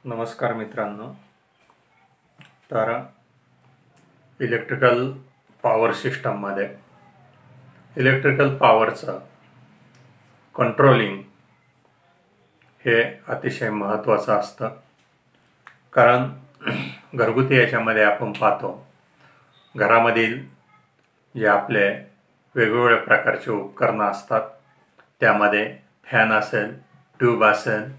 नमस्कार मित्रांनो. तर इलेक्ट्रिकल पॉवर सिस्टममध्ये इलेक्ट्रिकल पॉवरचं कंट्रोलिंग हे अतिशय महत्त्वाचं असतं. कारण घरगुती याच्यामध्ये आपण पाहतो, घरामधील जे आपले वेगवेगळ्या प्रकारचे उपकरणं असतात, त्यामध्ये फॅन असेल, ट्यूब असेल,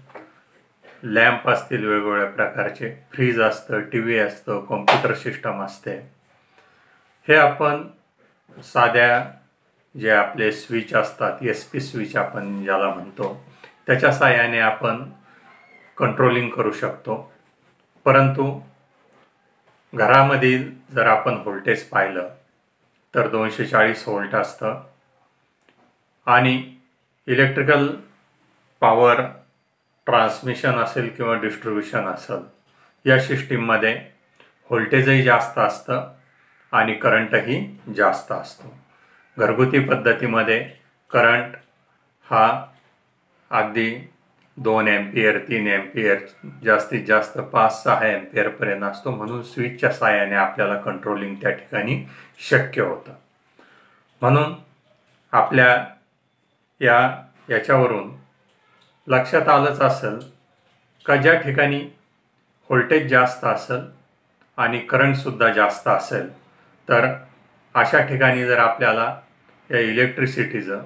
लॅम्प असतील वेगवेगळ्या प्रकारचे, फ्रीज असतं, टी व्ही असतं, कॉम्प्युटर सिस्टम असते. हे आपण साध्या जे आपले स्विच असतात, SP स्विच आपण ज्याला म्हणतो, त्याच्या साहाय्याने आपण कंट्रोलिंग करू शकतो. परंतु घरामधील जर आपण व्होल्टेज पाहिलं तर 240 व्होल्ट असतं आणि इलेक्ट्रिकल पॉवर ट्रान्समिशन असेल किंवा डिस्ट्रीब्युशन असेल, या सिस्टीममध्ये व्होल्टेजही जास्त असतं आणि करंटही जास्त असतो. घरगुती पद्धतीमध्ये करंट हा अगदी 2 एम्पियर 3 एम्पियर जास्तीत जास्त 5-6 एम्पियरपर्यंत असतो. म्हणून स्विचच्या साहाय्याने आपल्याला कंट्रोलिंग त्या ठिकाणी शक्य होतं. म्हणून आपल्या याच्यावरून लक्षात आलंच असेल का ज्या ठिकाणी व्होल्टेज जास्त असेल आणि करंटसुद्धा जास्त असेल, तर अशा ठिकाणी जर आपल्याला या इलेक्ट्रिसिटीचं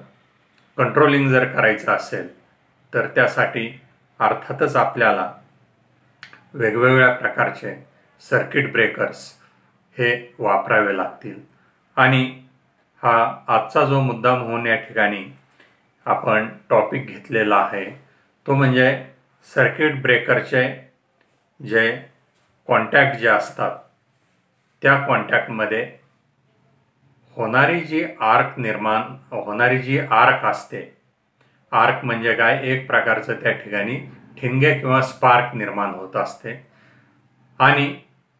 कंट्रोलिंग जर करायचं असेल तर त्यासाठी अर्थातच आपल्याला वेगवेगळ्या प्रकारचे सर्किट ब्रेकर्स हे वापरावे लागतील. आणि हा आजचा जो मुद्दाम होऊन या ठिकाणी आपण टॉपिक घेतलेला आहे तो म्हणजे सर्किट ब्रेकरचे जे कॉन्टॅक्ट जे असतात, त्या कॉन्टॅक्टमध्ये होणारी जी आर्क असते. आर्क म्हणजे काय? एक प्रकारचं त्या ठिकाणी ठिणगे किंवा स्पार्क निर्माण होत असते. आणि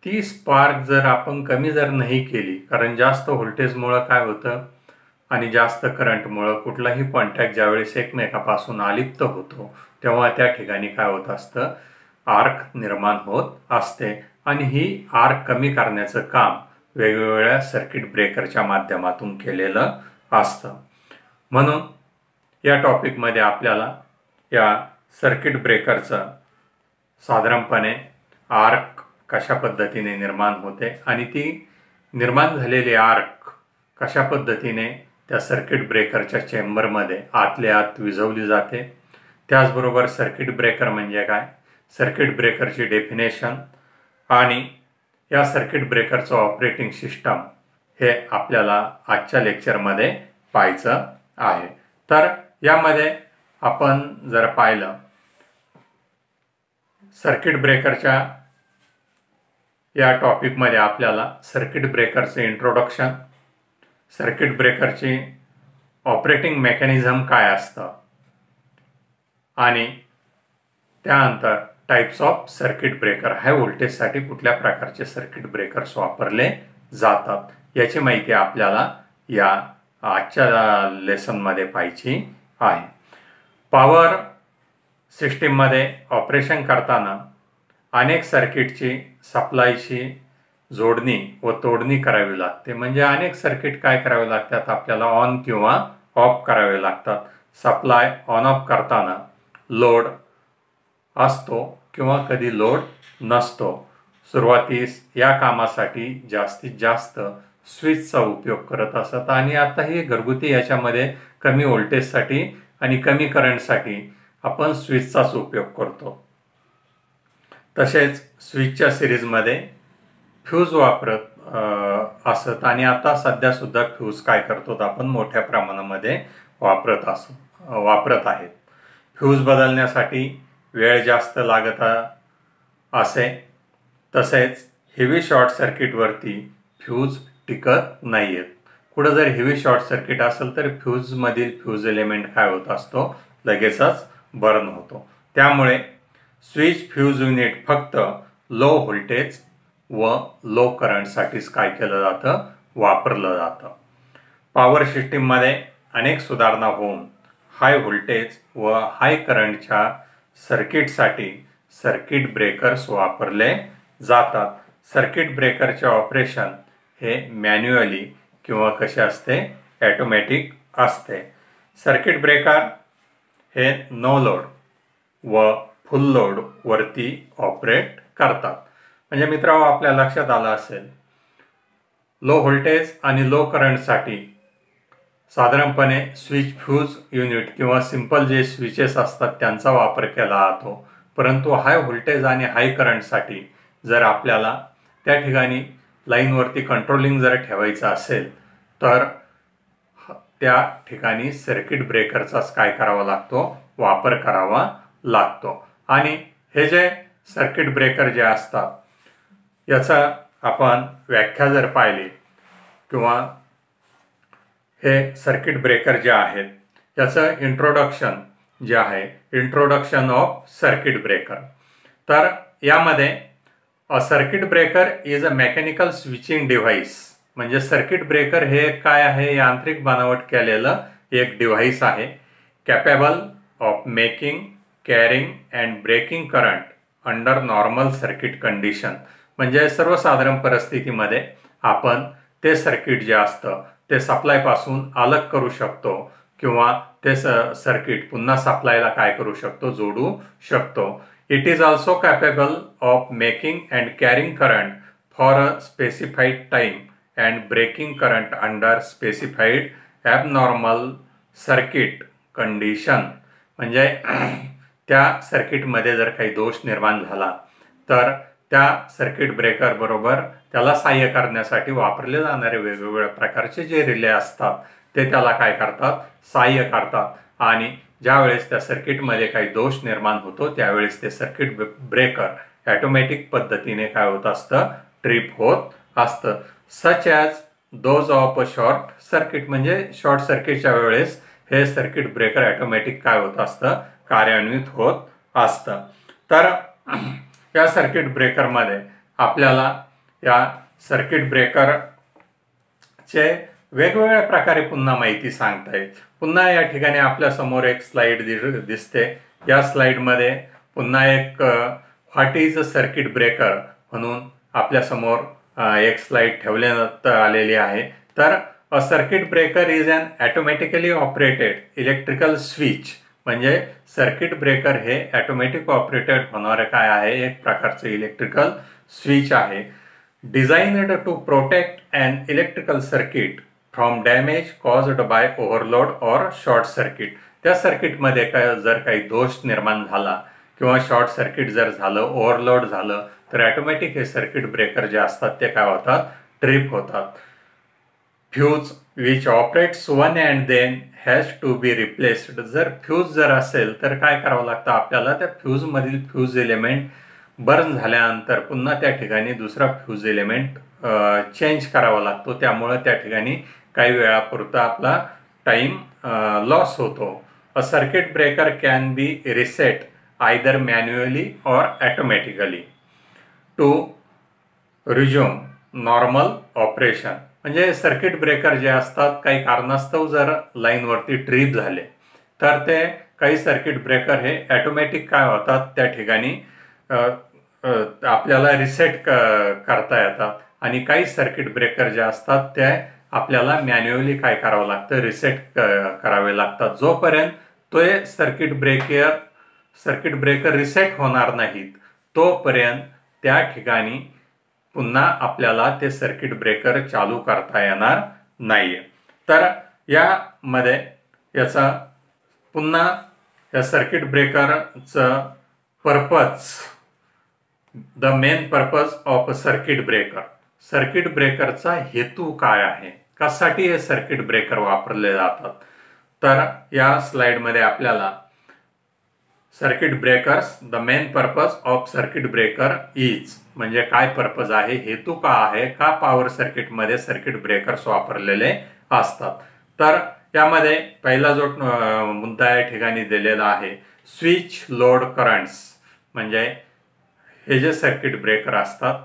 ती स्पार्क जर आपण कमी जर नाही केली, कारण जास्त व्होल्टेजमुळं काय होतं आणि जास्त करंटमुळं कुठलाही कॉन्टॅक्ट ज्यावेळेस एकमेकापासून अलिप्त होतो तेव्हा त्या ठिकाणी काय होत असतं, आर्क निर्माण होत असते. आणि ही आर्क कमी करण्याचं काम वेगवेगळ्या सर्किट ब्रेकरच्या माध्यमातून केलेलं असतं. म्हणून या टॉपिकमध्ये आपल्याला या सर्किट ब्रेकरचं साधारणपणे आर्क कशा पद्धतीने निर्माण होते आणि ती निर्माण झालेली आर्क कशा पद्धतीने त्या सर्किट ब्रेकरच्या चेंबरमध्ये आतल्या आत विझवली जाते, त्याचबरोबर सर्किट ब्रेकर म्हणजे काय, सर्किट ब्रेकरची डेफिनेशन आणि या सर्किट ब्रेकरचं ऑपरेटिंग सिस्टम हे आपल्याला आजच्या लेक्चरमध्ये पाहायचं आहे. तर यामध्ये आपण जर पाहिलं, सर्किट ब्रेकरच्या या टॉपिकमध्ये आपल्याला सर्किट ब्रेकरचे इंट्रोडक्शन, सर्किट ब्रेकरची ऑपरेटिंग मेकॅनिझम काय असतं आणि त्यानंतर types of circuit breaker, high व्होल्टेजसाठी कुठल्या प्रकारचे सर्किट ब्रेकर्स वापरले जातात, याची माहिती आपल्याला या आजच्या लेसनमध्ये पाहायची आहे. पॉवर सिस्टीममध्ये ऑपरेशन करताना अनेक सर्किटची सप्लायची जोडणी व तोडणी करावी लागते. म्हणजे अनेक सर्किट काय करावे लागतात, आपल्याला ऑन किंवा ऑफ करावे लागतात. सप्लाय ऑन ऑफ करताना लोड असतो किंवा कधी लोड नसतो. सुरुवातीस या कामासाठी जास्तीत जास्त स्विचचा उपयोग करत असतात आणि आता हे घरगुती याच्यामध्ये कमी व्होल्टेजसाठी आणि कमी करंटसाठी आपण स्विचचाच उपयोग करतो. तसेच स्विचच्या सिरीजमध्ये फ्यूज वापरत असत आणि आता सध्या सुद्धा फ्यूज काय करतो, आपण मोठ्या प्रमाणामध्ये वापरत आहेत. फ्यूज बदलण्यासाठी वेळ जास्त लागत असे, तसेच हेवी शॉर्ट सर्किटवरती फ्यूज टिकत नाही आहेत. कुठं जर हेवी शॉर्ट सर्किट असेल तर फ्यूजमधील फ्यूज एलिमेंट काय होत असतो, लगेचच बर्न होतो. त्यामुळे स्विच फ्यूज युनिट फक्त लो व्होल्टेज व लो करंटसाठीच काय केलं जातं, वापरलं जातं. पॉवर सिस्टीममध्ये अनेक सुधारणा होऊन हाय व्होल्टेज व हाय करंटच्या सर्किटसाठी सर्किट ब्रेकर्स वापरले जातात. सर्किट ब्रेकरचे ऑपरेशन हे मॅन्युअली किंवा कसे असते, ॲटोमॅटिक असते. सर्किट ब्रेकर हे नो लोड व फुल लोड वरती ऑपरेट करतात. म्हणजे मित्रांनो, आपल्या लक्षात आलं असेल, लो व्होल्टेज आणि लो करंटसाठी साधारणपणे स्विच फ्यूज युनिट किंवा सिंपल जे स्विचेस असतात त्यांचा वापर केला जातो. परंतु हाय व्होल्टेज आणि हाय करंटसाठी जर आपल्याला त्या ठिकाणी लाईनवरती कंट्रोलिंग जर ठेवायचं असेल तर त्या ठिकाणी सर्किट ब्रेकरचाच काय करावा लागतो, वापर करावा लागतो. आणि हे जे सर्किट ब्रेकर जे असतात याचा आपण व्याख्या जर पाहिली किंवा हे सर्किट ब्रेकर जे आहेत याचं इंट्रोडक्शन जे आहे, इंट्रोडक्शन ऑफ सर्किट ब्रेकर, तर यामध्ये a circuit breaker is a mechanical switching device. म्हणजे सर्किट ब्रेकर हे काय आहे, यांत्रिक बनावट केलेलं एक डिव्हाइस आहे. Capable of making, carrying and breaking current under normal circuit condition. म्हणजे सर्वसाधारण परिस्थितीमध्ये आपण ते सर्किट जे असतं ते सप्लायपासून अलग करू शकतो किंवा ते सर्किट पुन्हा सप्लायला काय करू शकतो, जोडू शकतो. It is also capable of making and carrying current for a specified time and breaking current under specified abnormal circuit condition. म्हणजे त्या सर्किटमध्ये जर काही दोष निर्माण झाला तर त्या सर्किट ब्रेकर बरोबर त्याला सहाय्य करण्यासाठी वापरले जाणारे वेगवेगळ्या प्रकारचे जे रिले असतात ते त्याला काय करतात, सहाय्य करतात. आणि ज्यावेळेस त्या सर्किटमध्ये काही दोष निर्माण होतो त्यावेळेस ते सर्किट ब्रेकर ॲटोमॅटिक पद्धतीने काय होत असतं, ट्रिप होत असतं. Such as those of a short circuit. म्हणजे शॉर्ट सर्किटच्या वेळेस हे सर्किट ब्रेकर ॲटोमॅटिक काय होत असतं, कार्यान्वित होत असतं. तर या सर्किट ब्रेकरमध्ये आपल्याला या सर्किट ब्रेकरचे वेगवेगळ्या प्रकारे पुन्हा माहिती सांगता येईल. पुन्हा या ठिकाणी आपल्या समोर एक स्लाइड दिसते. या स्लाइडमध्ये पुन्हा एक what is a circuit breaker म्हणून आपल्या समोर एक स्लाइड ठेवण्यात आलेली आहे. तर a circuit breaker is an automatically operated electrical switch. म्हणजे सर्किट ब्रेकर हे ऑटोमॅटिक ऑपरेटेड होणारे काय आहे, एक प्रकारचे इलेक्ट्रिकल स्विच आहे. Designed to protect an electrical circuit from damage caused by overload or short circuit. त्या सर्किटमध्ये जर काही दोष निर्माण झाला किंवा शॉर्ट सर्किट जर झालं, ओव्हरलोड झालं तर ऑटोमॅटिक हे सर्किट ब्रेकर जे असतात ते काय होतात, ट्रिप होतात. Fuse which operates one and then has to be replaced. जर फ्यूज जर असेल तर काय करावं लागतं आपल्याला, त्या फ्यूजमधील फ्यूज एलिमेंट बर्न झाल्यानंतर पुन्हा त्या ठिकाणी दुसरा फ्यूज एलिमेंट चेंज करावा लागतो. त्यामुळे त्या ठिकाणी काही वेळापुरता आपला टाइम लॉस होतो. A circuit breaker can be reset either manually or automatically to resume normal operation. म्हणजे सर्किट ब्रेकर जे असतात काही कारणास्तव जर लाईनवरती ट्रिप झाले तर ते काही सर्किट ब्रेकर हे ऑटोमॅटिक काय होतात, त्या ठिकाणी आपल्याला रिसेट करता येतात. आणि काही सर्किट ब्रेकर जे असतात ते आपल्याला मॅन्युअली काय करावं लागतं, रिसेट करावे लागतात. जोपर्यंत तो सर्किट ब्रेकर रिसेट होणार नाहीत तोपर्यंत त्या ठिकाणी पुन्हा आपल्याला ते सर्किट ब्रेकर चालू करता येणार नाहीये. तर यामध्ये याचा पुन्हा या सर्किट ब्रेकरचं purpose, the main purpose of a circuit breaker. Circuit ब्रेकरचा हेतू काय आहे, कशासाठी हे सर्किट ब्रेकर वापरले जातात. तर या स्लाइडमध्ये आपल्याला circuit breakers, the main purpose of circuit breaker is, म्हणजे काय पर्पज आहे, हेतू का आहे, का पॉवर सर्किटमध्ये सर्किट ब्रेकर्स वापरलेले असतात. तर यामध्ये पहिला जो मुद्दा या ठिकाणी दिलेला आहे, स्विच लोड करंट्स. म्हणजे हे जे सर्किट ब्रेकर असतात,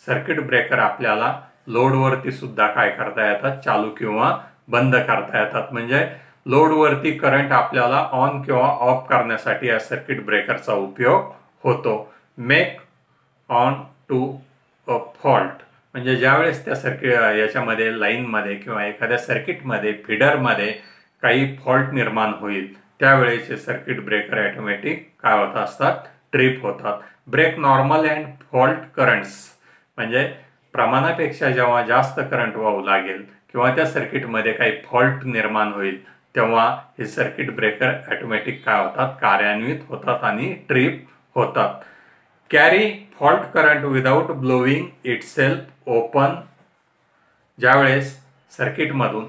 सर्किट ब्रेकर आपल्याला लोडवरती सुद्धा काय करता येतात, चालू किंवा बंद करता येतात. म्हणजे लोडवरती करंट आपल्याला ऑन किंवा ऑफ करण्यासाठी या सर्किट ब्रेकरचा उपयोग होतो. Make on to a fault, म्हणजे ज्यावेळेस त्या याच्यामध्ये लाईनमध्ये किंवा एखाद्या सर्किटमध्ये फीडरमध्ये काही फॉल्ट निर्माण होईल त्यावेळेचे सर्किट ब्रेकर ऑटोमॅटिक काय होत असतात, ट्रिप होतात. Break normal and fault currents, म्हणजे प्रमाणापेक्षा जेव्हा जास्त करंट वाहू लागेल किंवा त्या सर्किटमध्ये काही फॉल्ट निर्माण होईल तेव्हा हे सर्किट ब्रेकर ऑटोमॅटिक काय होतात, कार्यान्वित होतात आणि ट्रिप होतात. Carry fault current without blowing itself open, ज्यावेळेस सर्किटमधून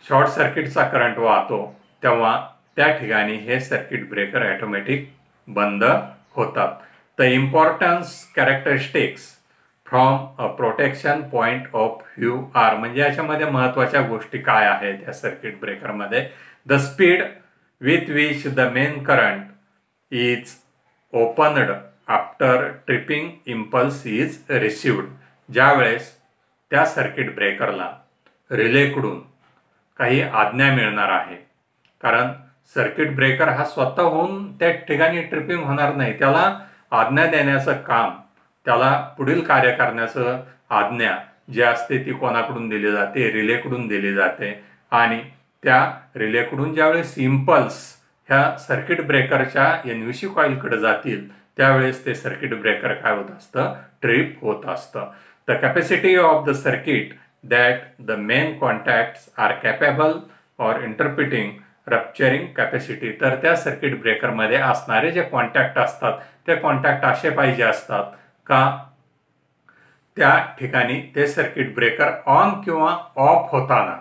शॉर्ट सर्किटचा करंट वाहतो तेव्हा त्या ठिकाणी हे सर्किट ब्रेकर ऑटोमॅटिक बंद होतात. The importance characteristics from a protection point of view are, म्हणजे याच्यामध्ये महत्वाच्या गोष्टी काय आहेत या सर्किट ब्रेकरमध्ये. The speed with which the main current is opened after tripping impulse is received, ज्यावेळेस त्या सर्किट ब्रेकरला रिलेकडून काही आज्ञा मिळणार आहे. कारण सर्किट ब्रेकर हा स्वतःहून त्या ठिकाणी ट्रिपिंग होणार नाही, त्याला आज्ञा देण्याचं काम, त्याला पुढील कार्य करण्याचं आज्ञा जी असते ती कोणाकडून दिली जाते, रिलेकडून दिली जाते. आणि त्या रिलेकडून ज्यावेळेस इम्पल्स ह्या सर्किट ब्रेकरच्या एनव्हीसी कॉइलकडे जातील त्यावेळेस ते सर्किट ब्रेकर काय होत असतं, ट्रिप होत असतं. The capacity of the circuit that the main contacts are capable or interpreting rupturing capacity, तर त्या सर्किट ब्रेकरमध्ये असणारे जे कॉन्टॅक्ट असतात ते कॉन्टॅक्ट असे पाहिजे असतात का त्या ठिकाणी ते सर्किट ब्रेकर ऑन किंवा ऑफ होताना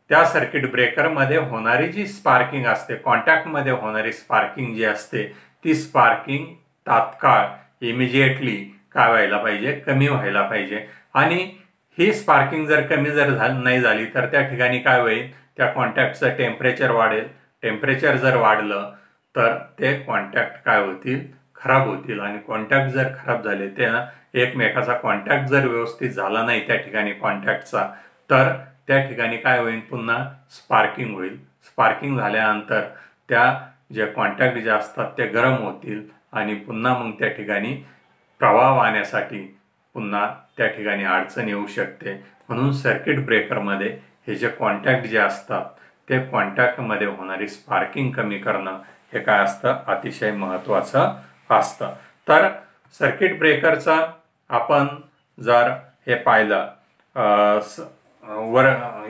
त्या सर्किट ब्रेकरमध्ये होणारी जी स्पार्किंग असते, कॉन्टॅक्टमध्ये होणारी स्पार्किंग जी असते ती स्पार्किंग तात्काळ इमिजिएटली काय व्हायला पाहिजे, कमी व्हायला पाहिजे. आणि ही स्पार्किंग जर कमी नाही झाली तर त्या ठिकाणी काय होईल, त्या कॉन्टॅक्टचं टेम्परेचर वाढेल. टेम्परेचर जर वाढलं तर ते कॉन्टॅक्ट काय होतील, खराब होतील. आणि कॉन्टॅक्ट जर खराब झाले, ते एकमेकाचा कॉन्टॅक्ट जर व्यवस्थित झाला नाही त्या ठिकाणी कॉन्टॅक्टचा, तर त्या ठिकाणी काय होईल, पुन्हा स्पार्किंग होईल. स्पार्किंग झाल्यानंतर त्या जे कॉन्टॅक्ट जे असतात ते गरम होतील आणि पुन्हा मग त्या ठिकाणी प्रवाह वाहण्यासाठी पुन्हा त्या ठिकाणी अडचण येऊ शकते. म्हणून सर्किट ब्रेकरमध्ये हे जे कॉन्टॅक्ट जे असतात ते कॉन्टॅक्टमध्ये होणारी स्पार्किंग कमी करणं हे काय असतं, अतिशय महत्त्वाचं असतं. तर सर्किट ब्रेकरचा आपण जर हे पाहिलं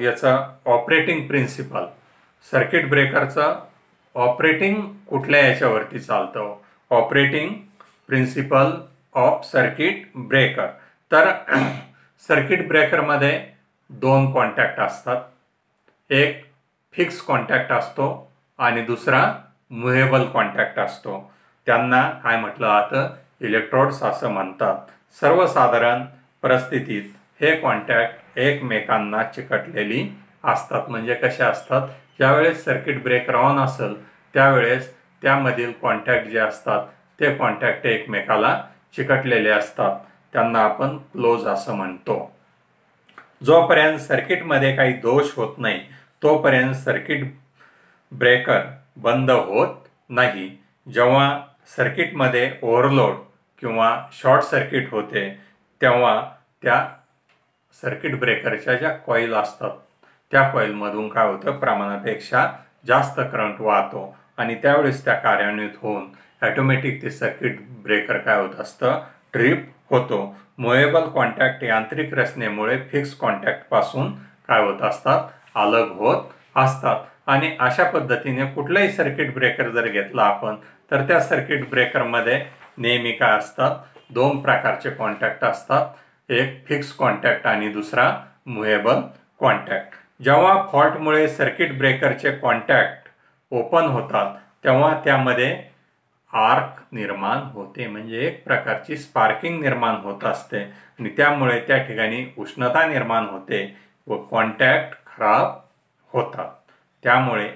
याचं ऑपरेटिंग प्रिन्सिपल, सर्किट ब्रेकरचं ऑपरेटिंग कुठल्या याच्यावरती चालतं, operating principle of circuit breaker. तर सर्किट ब्रेकरमध्ये दोन कॉन्टॅक्ट असतात, एक फिक्स कॉन्टॅक्ट असतो आणि दुसरा मुव्हेबल कॉन्टॅक्ट असतो. त्यांना काय म्हटलं जातं, इलेक्ट्रोड्स असं म्हणतात. सर्वसाधारण परिस्थितीत हे कॉन्टॅक्ट एकमेकांना चिकटलेली असतात. म्हणजे कशा असतात, ज्यावेळेस सर्किट ब्रेकर ऑन असेल त्यावेळेस त्यामधील कॉन्टॅक्ट जे असतात ते कॉन्टॅक्ट एकमेकाला चिकटलेले असतात, त्यांना आपण क्लोज असं म्हणतो. जोपर्यंत सर्किटमध्ये काही दोष होत नाही तोपर्यंत सर्किट ब्रेकर बंद होत नाही. जेव्हा सर्किटमध्ये ओव्हरलोड किंवा शॉर्ट सर्किट होते तेव्हा त्या सर्किट ब्रेकरच्या ज्या कॉईल असतात त्या कॉईलमधून काय होतं, प्रमाणापेक्षा जास्त करंट वाहतो आणि त्यावेळेस त्या कार्यान्वित होऊन ऑटोमॅटिक ते सर्किट ब्रेकर काय होत असतं, ट्रिप होतो. मुव्हेबल कॉन्टॅक्ट यांत्रिक रचनेमुळे फिक्स कॉन्टॅक्ट पासून काय होत असतात, अलग होत असतात. आणि अशा पद्धतीने कुठलाही सर्किट ब्रेकर जर घेतला आपण तर त्या सर्किट ब्रेकरमध्ये नेहमी काय असतात, दोन प्रकारचे कॉन्टॅक्ट असतात, एक फिक्स कॉन्टॅक्ट आणि दुसरा मुव्हेबल कॉन्टॅक्ट. जेव्हा फॉल्टमुळे सर्किट ब्रेकरचे कॉन्टॅक्ट ओपन होतात तेव्हा त्यामध्ये आर्क निर्माण होते, म्हणजे एक प्रकारची स्पार्किंग निर्माण होत असते आणि त्यामुळे त्या ठिकाणी उष्णता निर्माण होते व कॉन्टॅक्ट खराब होतात. त्यामुळे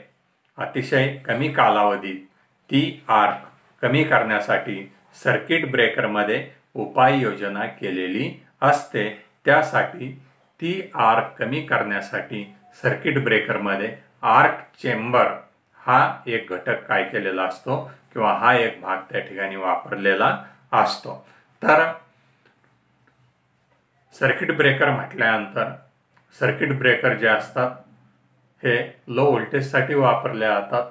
अतिशय कमी कालावधीत ती आर्क कमी करण्यासाठी सर्किट ब्रेकरमध्ये उपाययोजना केलेली असते. त्यासाठी ती आर्क कमी करण्यासाठी सर्किट ब्रेकरमध्ये आर्क चेंबर हा एक घटक काय केलेला असतो किंवा हा एक भाग त्या ठिकाणी वापरलेला असतो. तर सर्किट ब्रेकर म्हटल्यानंतर सर्किट ब्रेकर जे असतात हे लो व्होल्टेजसाठी वापरले जातात,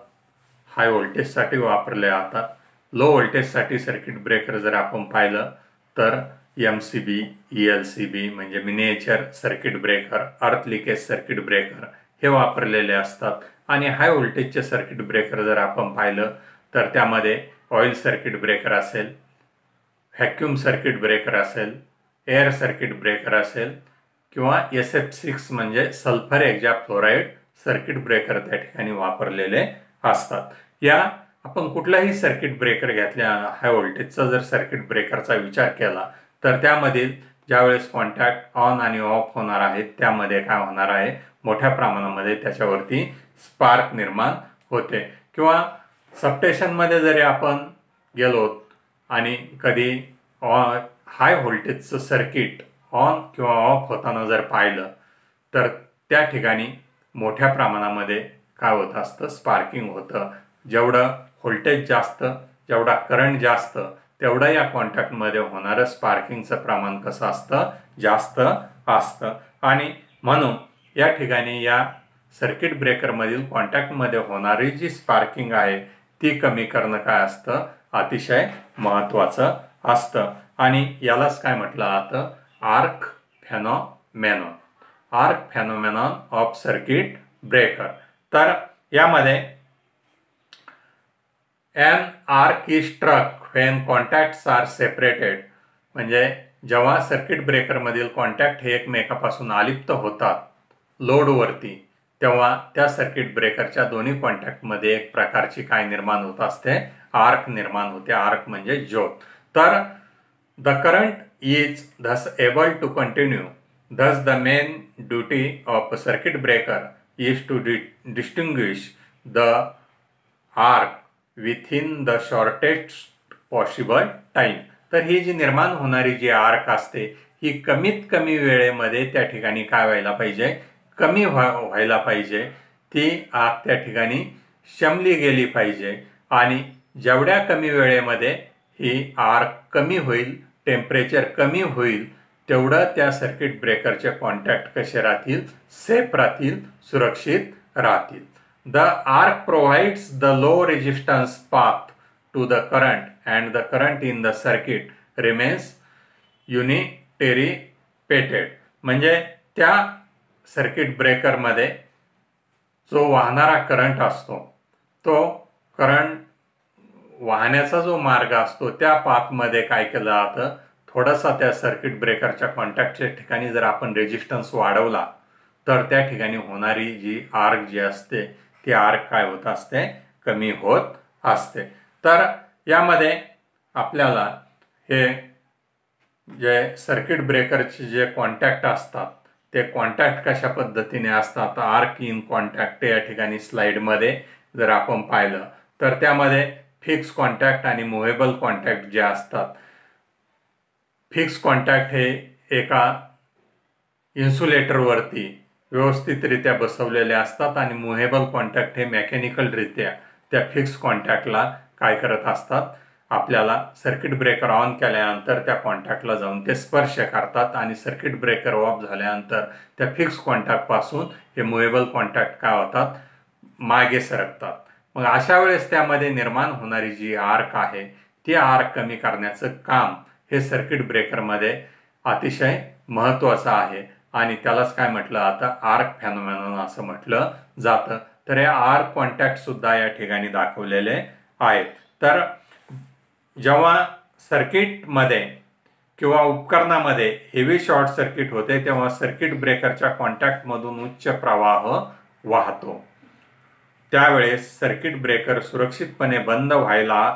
हाय व्होल्टेजसाठी वापरले जातात. लो व्होल्टेजसाठी सर्किट ब्रेकर जर आपण पाहिलं तर MCB, ELCB म्हणजे मिनिएचर सर्किट ब्रेकर, अर्थ लिकेज सर्किट ब्रेकर हे वापरलेले असतात. आणि हाय व्होल्टेजचे सर्किट ब्रेकर जर आपण पाहिलं तर त्यामध्ये ऑइल सर्किट ब्रेकर असेल, व्हॅक्यूम सर्किट ब्रेकर असेल, एअर सर्किट ब्रेकर असेल किंवा SF6 म्हणजे सल्फर हेक्झाफ्लोराइड सर्किट ब्रेकर त्या ठिकाणी वापरलेले असतात. या आपण कुठलाही सर्किट ब्रेकर घेतल्या, हाय व्होल्टेजचा जर सर्किट ब्रेकरचा विचार केला तर त्यामध्ये ज्यावेळेस कॉन्टॅक्ट ऑन आणि ऑफ होणार आहेत त्यामध्ये काय होणार आहे, मोठ्या प्रमाणामध्ये त्याच्यावरती स्पार्क निर्माण होते. किंवा सबस्टेशनमध्ये जरी आपण गेलो आणि कधी हाय व्होल्टेजचं सर्किट ऑन किंवा ऑफ होताना जर पाहिलं तर त्या ठिकाणी मोठ्या प्रमाणामध्ये काय होत असतं, स्पार्किंग होतं. जेवढं व्होल्टेज जास्त, जेवढा करंट जास्त, तेवढं या कॉन्टॅक्टमध्ये होणारं स्पार्किंगचं प्रमाण कसं असतं, जास्त असतं. आणि म्हणून या ठिकाणी या सर्किट ब्रेकरमधील कॉन्टॅक्टमध्ये होणारी जी स्पार्किंग आहे ती कमी करणं काय असतं, अतिशय महत्त्वाचं असतं. आणि यालाच काय म्हटलं जातं, arc phenomenon, arc phenomenon of circuit breaker. तर यामध्ये an arc is struck when contacts are separated म्हणजे जेव्हा सर्किट ब्रेकरमधील कॉन्टॅक्ट हे एकमेकापासून अलिप्त होतात लोडवरती, तेव्हा त्या सर्किट ब्रेकरच्या दोन्ही कॉन्टॅक्टमध्ये एक प्रकारची काय निर्माण होत असते, आर्क निर्माण होते. आर्क म्हणजे ज्योत. तर the current is thus able to continue. Thus the main duty of a circuit breaker is to distinguish the arc within the shortest possible time. तर ही जी निर्माण होणारी जी आर्क असते ही कमीत कमी वेळेमध्ये त्या ठिकाणी काय व्हायला पाहिजे, कमी व्हायला पाहिजे. ती आग त्या ठिकाणी शमली गेली पाहिजे. आणि जेवढ्या कमी वेळेमध्ये ही आर्क कमी होईल, टेम्परेचर कमी होईल, तेवढं त्या सर्किट ब्रेकरचे कॉन्टॅक्ट कसे राहतील, सेफ राहतील, सुरक्षित राहतील. The arc provides the low resistance path to the current and the current in the circuit remains uninterrupted. म्हणजे त्या सर्किट ब्रेकरमध्ये जो वाहणारा करंट असतो तो करंट वाहण्याचा जो मार्ग असतो त्या पाथमध्ये काय केलं जातं, थोडासा त्या सर्किट ब्रेकरच्या कॉन्टॅक्टच्या ठिकाणी जर आपण रेजिस्टन्स वाढवला तर त्या ठिकाणी होणारी जी आर्क जी असते ती आर्क काय होत असते, कमी होत असते. तर यामध्ये आपल्याला हे जे सर्किट ब्रेकरचे जे कॉन्टॅक्ट असतात ते कॉन्टॅक्ट कशा पद्धतीने असतात, आर्क इन कॉन्टॅक्ट या ठिकाणी स्लाइडमध्ये जर आपण पाहिलं तर त्यामध्ये फिक्स कॉन्टॅक्ट आणि मुव्हेबल कॉन्टॅक्ट जे असतात. फिक्स कॉन्टॅक्ट हे एका इन्सुलेटरवरती व्यवस्थितरित्या बसवलेले असतात आणि मुव्हेबल कॉन्टॅक्ट हे मेकॅनिकलरित्या त्या फिक्स कॉन्टॅक्टला काय करत असतात, आपल्याला सर्किट ब्रेकर ऑन केल्यानंतर त्या कॉन्टॅक्टला जाऊन ते स्पर्श करतात आणि सर्किट ब्रेकर ऑफ झाल्यानंतर त्या फिक्स कॉन्टॅक्टपासून हे मुव्हेबल कॉन्टॅक्ट काय होतात, मागे सरकतात. मग अशा वेळेस त्यामध्ये निर्माण होणारी जी आर्क आहे ती आर्क कमी करण्याचं काम हे सर्किट ब्रेकरमध्ये अतिशय महत्त्वाचं आहे आणि त्यालाच काय म्हटलं जातं, आर्क फेनॉमेनॉन असं म्हटलं जातं. तर हे आर्क कॉन्टॅक्ट सुद्धा या ठिकाणी दाखवलेले आहेत. तर जेव्हा सर्किटमध्ये किंवा उपकरणामध्ये हेवी शॉर्ट सर्किट होते तेव्हा सर्किट ब्रेकरच्या कॉन्टॅक्टमधून उच्च प्रवाह वाहतो. त्यावेळेस सर्किट ब्रेकर सुरक्षितपणे बंद व्हायला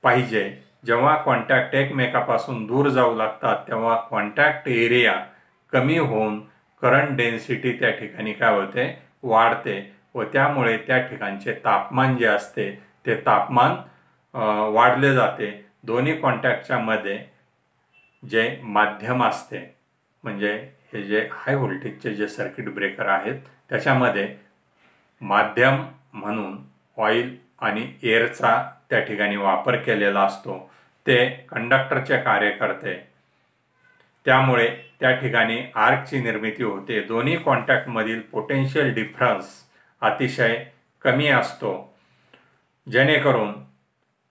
पाहिजे. जेव्हा कॉन्टॅक्ट एकमेकापासून दूर जाऊ लागतात तेव्हा कॉन्टॅक्ट एरिया कमी होऊन करंट डेन्सिटी त्या ठिकाणी काय होते, वाढते व त्यामुळे त्या ठिकाणचे तापमान जे असते ते तापमान वाढले जाते. दोन्ही कॉन्टॅक्टच्या मध्ये जे माध्यम असते म्हणजे हे जे हाय व्होल्टेजचे जे सर्किट ब्रेकर आहेत त्याच्यामध्ये माध्यम म्हणून ऑइल आणि एअरचा त्या ठिकाणी वापर केलेला असतो ते कंडक्टरचे कार्य करते, त्यामुळे त्या ठिकाणी आर्कची निर्मिती होते. दोन्ही कॉन्टॅक्टमधील पोटेन्शियल डिफरन्स अतिशय कमी असतो, जेणेकरून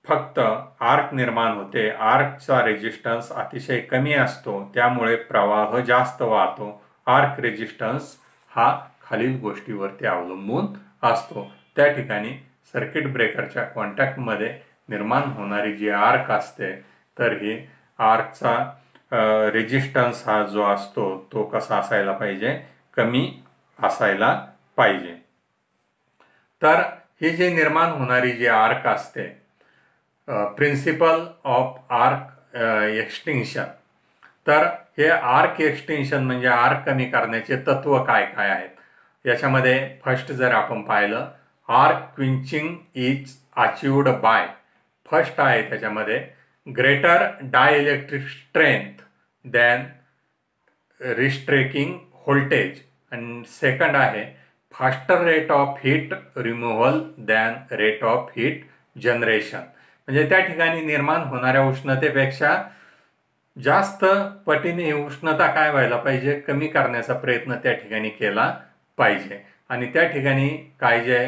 फक्त आर्क निर्माण होते. आर्कचा रेजिस्टन्स अतिशय कमी असतो, त्यामुळे प्रवाह जास्त वाहतो. आर्क रेजिस्टन्स हा खालील गोष्टीवरती अवलंबून असतो. त्या ठिकाणी सर्किट ब्रेकरच्या कॉन्टॅक्टमध्ये निर्माण होणारी जी आर्क असते, तर ही आर्कचा रेजिस्टन्स हा जो असतो तो कसा असायला पाहिजे, कमी असायला पाहिजे. तर ही जी निर्माण होणारी जी आर्क असते, प्रिन्सिपल ऑफ आर्क एक्सटिंक्शन, तर हे आर्क एक्सटेन्शन म्हणजे आर्क कमी करण्याचे तत्व काय काय आहेत. याच्यामध्ये फर्स्ट जर आपण पाहिलं, arc quenching is achieved by, first आहे त्याच्यामध्ये greater dielectric strength than restriking voltage, आणि सेकंड आहे faster rate of heat removal than rate of heat generation. म्हणजे त्या ठिकाणी निर्माण होणाऱ्या उष्णतेपेक्षा जास्त पटीने ही उष्णता काय व्हायला पाहिजे, कमी करण्याचा प्रयत्न त्या ठिकाणी केला पाहिजे. आणि त्या ठिकाणी काय जे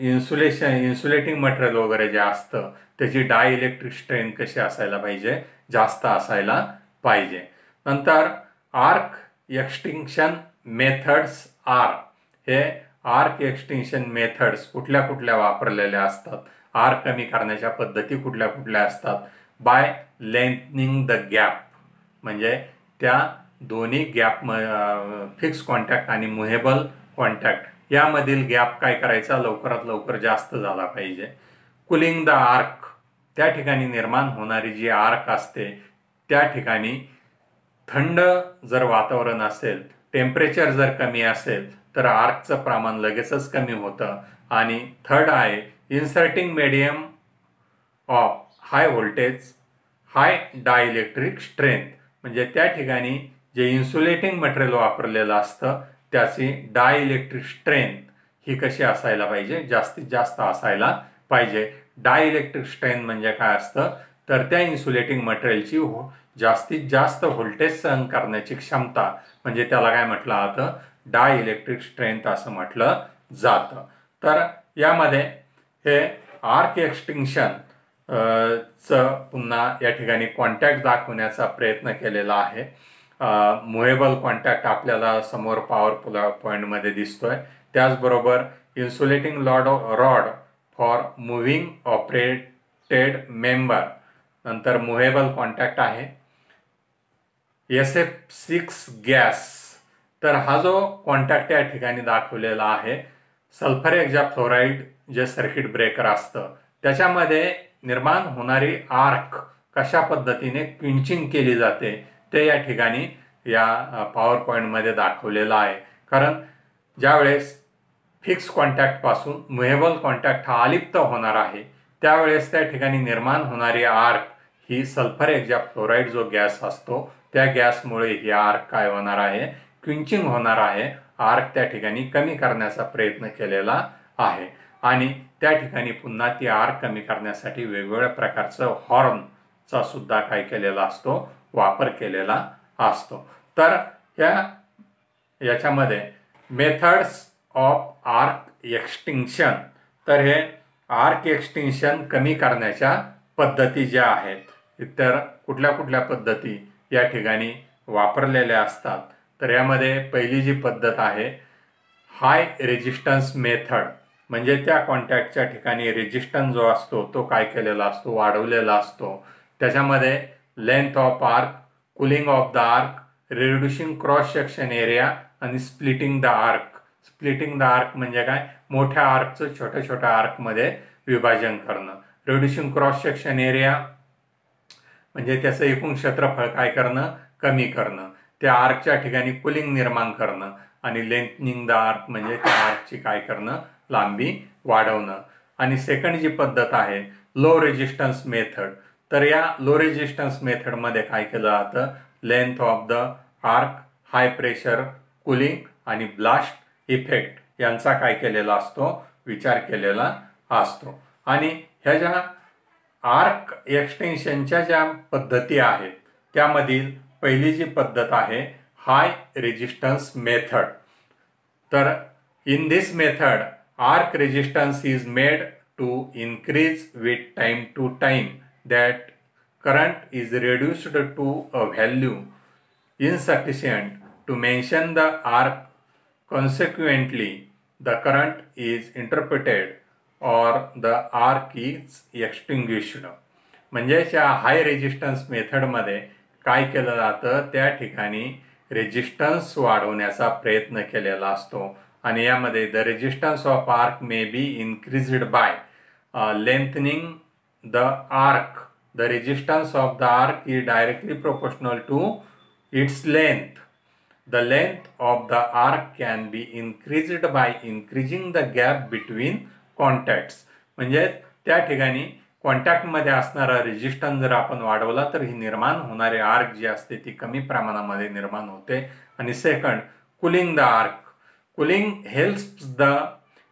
इन्सुलेटिंग मटेरियल वगैरे जे असतं त्याची डायइलेक्ट्रिक स्ट्रेंथ कशी असायला पाहिजे, जास्त असायला पाहिजे. नंतर आर्क एक्सटिंक्शन मेथड्स आर, हे आर्क एक्सटिंक्शन मेथड्स कुठल्या कुठल्या वापरलेल्या असतात, आर्क कमी करण्याच्या पद्धती कुठल्या कुठल्या असतात. बाय लेंथनिंग द गॅप, म्हणजे त्या दोन्ही गॅप फिक्स कॉन्टॅक्ट आणि मुव्हेबल कॉन्टॅक्ट यामधील गॅप काय करायचा, लवकरात लवकर जास्त झाला पाहिजे. कुलिंग द आर्क, त्या ठिकाणी निर्माण होणारी जी आर्क असते त्या ठिकाणी थंड जर वातावरण असेल, टेम्परेचर जर कमी असेल तर आर्कचं प्रमाण लगेचच कमी होतं. आणि थर्ड आहे inserting medium of high voltage high dielectric strength, म्हणजे त्या ठिकाणी जे इन्सुलेटिंग मटेरियल वापरलेलं असतं त्याची डायइलेक्ट्रिक स्ट्रेंथ ही कशी असायला पाहिजे, जास्तीत जास्त असायला पाहिजे. डायइलेक्ट्रिक स्ट्रेंथ म्हणजे काय असतं, तर त्या इन्सुलेटिंग मटेरियलची जास्तीत जास्त व्होल्टेज सहन करण्याची क्षमता, म्हणजे त्याला काय म्हटलं जातं, डायइलेक्ट्रिक स्ट्रेंथ असं म्हटलं जातं. तर यामध्ये हे आर्क एक्सटिंक्शन पुन्हा या ठिकाणी कॉन्टॅक्ट दाखवण्याचा प्रयत्न केलेला आहे. मुव्हेबल कॉन्टॅक्ट आपल्याला समोर पॉवर पॉईंटमध्ये दिसतोय. त्याचबरोबर insulating rod for moving operated member, नंतर मुव्हेबल कॉन्टॅक्ट आहे SF6 गॅस. तर हा जो कॉन्टॅक्ट या ठिकाणी दाखवलेला आहे, सल्फर हेक्साफ्लोराईड जे सर्किट ब्रेकर असतं त्याच्यामध्ये निर्माण होणारी आर्क कशा पद्धतीने क्विंचिंग केली जाते ते या ठिकाणी या पॉवर पॉईंटमध्ये दाखवलेलं आहे. कारण ज्यावेळेस फिक्स कॉन्टॅक्ट पासून मुव्हेबल कॉन्टॅक्ट हा अलिप्त होणार आहे त्यावेळेस त्या ठिकाणी निर्माण होणारी आर्क ही सल्फर हेक्साफ्लोराईड जो गॅस असतो त्या गॅसमुळे ही आर्क काय होणार आहे, क्विंचिंग होणार आहे. आर्क त्या ठिकाणी कमी करण्याचा प्रयत्न केलेला आहे. आणि त्या ठिकाणी पुन्हा ती आर्क कमी करण्यासाठी वेगवेगळ्या प्रकारचं हॉर्नचा सुद्धा काय केलेला असतो, वापर केलेला असतो. तर याच्यामध्ये मेथड्स ऑफ आर्क एक्सटिंक्शन, तर हे आर्क एक्सटिंक्शन कमी करण्याच्या पद्धती ज्या आहेत, तर कुठल्या कुठल्या पद्धती या ठिकाणी वापरलेल्या असतात. तर यामध्ये पहिली जी पद्धत आहे हाय रेजिस्टन्स मेथड, म्हणजे त्या कॉन्टॅक्टच्या ठिकाणी रेजिस्टन्स जो असतो तो काय केलेला असतो, वाढवलेला असतो. त्याच्यामध्ये length of arc, cooling of the arc, reducing cross section area आणि splitting the arc. Splitting the arc म्हणजे काय, मोठ्या आर्कचं छोट्या छोट्या आर्कमध्ये विभाजन करणं. रिड्युसिंग क्रॉस सेक्शन एरिया म्हणजे त्याचं एकूण क्षेत्रफळ काय करणं, कमी करणं. त्या आर्कच्या ठिकाणी कुलिंग निर्माण करणं. आणि लेंथनिंग द आर्क म्हणजे त्या आर्कची काय करणं, लांबी वाढवणं. आणि सेकंड जी पद्धत आहे लो रेजिस्टन्स मेथड, तर या लो रेजिस्टन्स मेथडमध्ये काय केलं जातं, length of the arc, high pressure cooling आणि ब्लास्ट इफेक्ट यांचा काय केलेला असतो, विचार केलेला असतो. आणि ह्या ज्या आर्क एक्सटेन्शनच्या ज्या पद्धती आहेत त्यामधील पहिली जी पद्धत आहे हाय रेजिस्टन्स मेथड. तर in this method arc resistance is made to increase with time to time that current is reduced to a value insufficient to mention the arc. Consequently, the current is interrupted or the arc is extinguished. म्हणजे या हाय resistance मेथडमध्ये काय केलं जातं, त्या ठिकाणी resistance वाढवण्याचा प्रयत्न केलेला असतो आणि यामध्ये the resistance of arc may be increased by lengthening the arc. The resistance of the arc is directly proportional to its length. The length of the arc can be increased by increasing the gap between contacts. म्हणजे त्या ठिकाणी कॉन्टॅक्टमध्ये असणारा resistance जर आपण वाढवला तर ही निर्माण होणारे आर्क जी असते ती कमी प्रमाणामध्ये निर्माण होते. आणि second, cooling the arc. Cooling helps the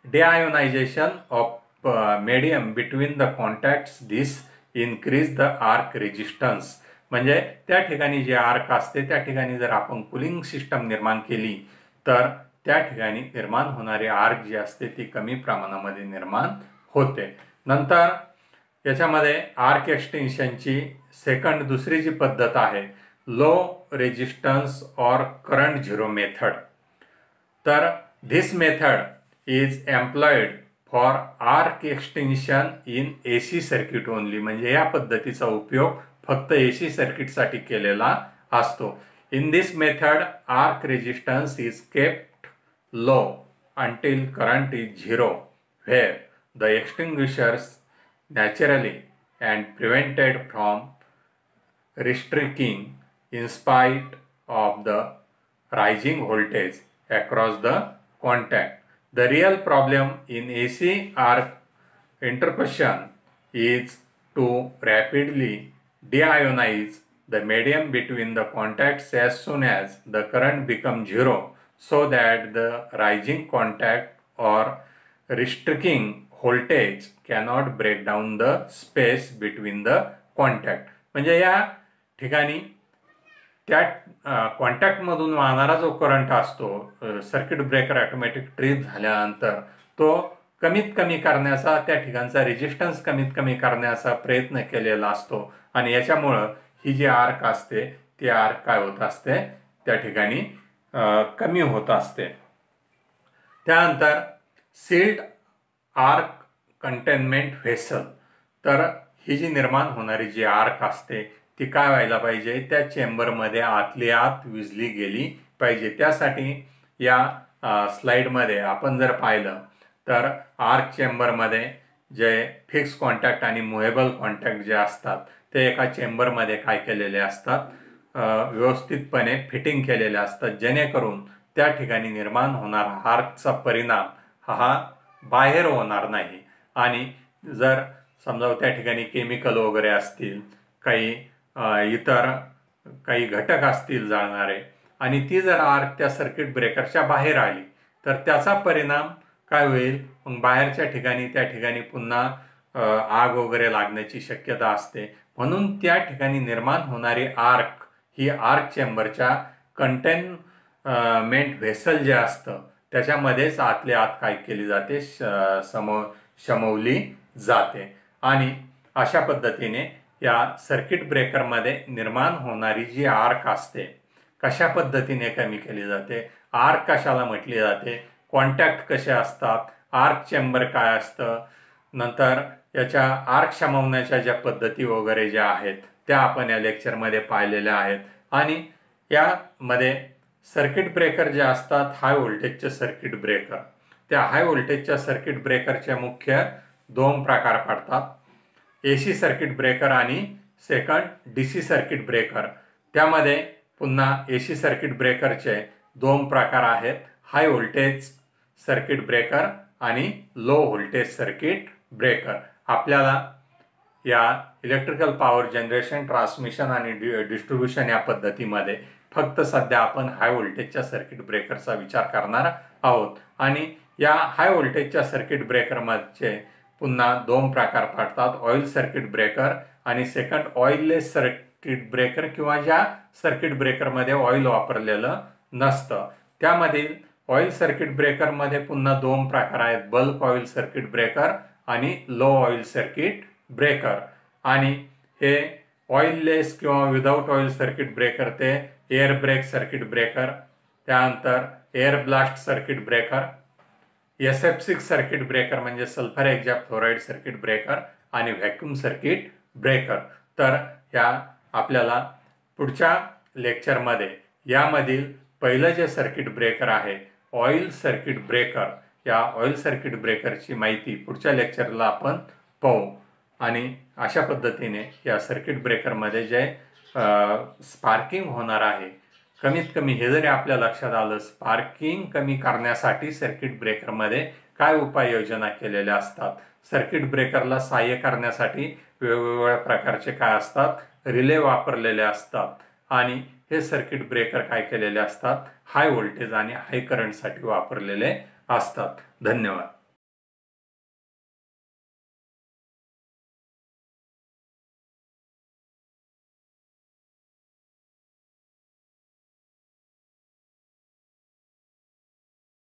deionization of medium between the contacts. This increase the arc resistance. म्हणजे त्या ठिकाणी जे आर्क असते त्या ठिकाणी जर आपण कुलिंग सिस्टम निर्माण केली तर त्या ठिकाणी निर्माण होणारी आर्क जी असते ती कमी प्रमाणामध्ये निर्माण होते. नंतर याच्यामध्ये आर्क एक्सटेन्शनची दुसरी जी पद्धत आहे low resistance or current zero method. तर this method is employed for arc extension in AC circuit only. म्हणजे या पद्धतीचा उपयोग फक्त AC सर्किटसाठी केलेला असतो. In this method arc resistance is kept low until current is zero where the extinguishers naturally and prevented from restricting in spite of the rising voltage across the contact. The real problem in AC arc interruption is to rapidly deionize the medium between the contacts as soon as the current becomes zero, so that the rising contact or restricting voltage cannot break down the space between the contact. म्हणजे या ठिकाणी त्या कॉन्टॅक्टमधून वाहणारा जो current असतो circuit breaker automatic trip झाल्यानंतर तो कमीत कमी करण्याचा, त्या ठिकाणचा रेजिस्टन्स कमीत कमी करण्याचा प्रयत्न केलेला असतो आणि याच्यामुळं ही जी आर्क असते ती आर्क काय होत असते त्या ठिकाणी कमी होत असते. त्यानंतर सील्ड आर्क कंटेनमेंट व्हेसल. तर ही जी निर्माण होणारी जी आर्क असते ती काय व्हायला पाहिजे, त्या चेंबरमध्ये आतली आत विजली गेली पाहिजे. त्यासाठी या स्लाइडमध्ये आपण जर पाहिलं तर आर्क चेंबरमध्ये जे फिक्स कॉन्टॅक्ट आणि मुव्हेबल कॉन्टॅक्ट जे असतात ते एका चेंबरमध्ये काय केलेले असतात, व्यवस्थितपणे फिटिंग केलेले असतात, जेणेकरून त्या ठिकाणी निर्माण होणारा आर्कचा परिणाम हा बाहेर होणार नाही. आणि जर समजा त्या ठिकाणी केमिकल वगैरे असतील, काही इतर काही घटक असतील जाळणारे आणि ती जर आर्क त्या सर्किट ब्रेकरच्या बाहेर आली तर त्याचा परिणाम काय होईल, मग बाहेरच्या ठिकाणी त्या ठिकाणी पुन्हा आग वगैरे लागण्याची शक्यता असते. म्हणून त्या ठिकाणी निर्माण होणारी आर्क ही आर्क चेंबरच्या कंटेनमेंट व्हेसल जे असतं त्याच्यामध्येच आतले आत काय केली जाते, शमवली जाते. आणि अशा पद्धतीने या सर्किट ब्रेकरमध्ये निर्माण होणारी जी आर्क असते कशा पद्धतीने कमी केली जाते, आर्क कशाला म्हटली जाते, कॉन्टॅक्ट कसे असतात, आर्क चेंबर काय असतं, नंतर याच्या आर्क शमवण्याच्या ज्या पद्धती वगैरे ज्या आहेत त्या आपण या लेक्चरमध्ये पाहिलेल्या आहेत. आणि यामध्ये सर्किट ब्रेकर जे असतात हाय व्होल्टेजचे सर्किट ब्रेकर, त्या हाय व्होल्टेजच्या सर्किट ब्रेकरचे मुख्य दोन प्रकार पडतात, AC सर्किट ब्रेकर आणि सेकंड DC सर्किट ब्रेकर. त्यामध्ये पुन्हा AC सर्किट ब्रेकरचे दोन प्रकार आहेत, हाय व्होल्टेज सर्किट ब्रेकर आणि लो व्होल्टेज सर्किट ब्रेकर. आपल्याला या इलेक्ट्रिकल पॉवर जनरेशन, ट्रान्समिशन आणि डिस्ट्रीब्युशन या पद्धतीमध्ये फक्त सध्या आपण हाय व्होल्टेजच्या सर्किट ब्रेकरचा विचार करणार आहोत. आणि या हाय व्होल्टेजच्या सर्किट ब्रेकरमध्ये पुन्हा दोन प्रकार पडतात, ऑइल सर्किट ब्रेकर आणि सेकंड ऑइललेस सर्किट ब्रेकर किंवा ज्या सर्किट ब्रेकरमध्ये ऑइल वापरलेलं नसतं. त्यामधील ऑइल सर्किट ब्रेकरमध्ये पुन्हा दोन प्रकार आहेत, बल्क ऑइल सर्किट ब्रेकर आणि लो ऑइल सर्किट ब्रेकर. आणि हे ऑइललेस किंवा विदाउट ऑइल सर्किट ब्रेकर ते एअर ब्रेक सर्किट ब्रेकर, त्यानंतर air blast circuit breaker, SF6 circuit breaker म्हणजे सल्फर हेक्झाफ्लोराइड सर्किट ब्रेकर आणि व्हॅक्यूम सर्किट ब्रेकर. तर या आपल्याला पुढच्या लेक्चरमध्ये यामधील पहिलं जे सर्किट ब्रेकर आहे ऑइल सर्किट ब्रेकर, या ऑइल सर्किट ब्रेकरची माहिती पुढच्या लेक्चरला आपण पाहू. आणि अशा पद्धतीने या सर्किट ब्रेकरमध्ये जे स्पार्किंग होणार आहे, कमीत कमी हे जरी आपल्या लक्षात आलं, स्पार्किंग कमी करण्यासाठी सर्किट ब्रेकरमध्ये काय उपाययोजना केलेल्या असतात, सर्किट ब्रेकरला सहाय्य करण्यासाठी वेगवेगळ्या प्रकारचे काय असतात, रिले वापरलेले असतात. आणि हे सर्किट ब्रेकर काय केलेले असतात, हाय व्होल्टेज आणि हाय करंटसाठी वापरलेले असतात. धन्यवाद.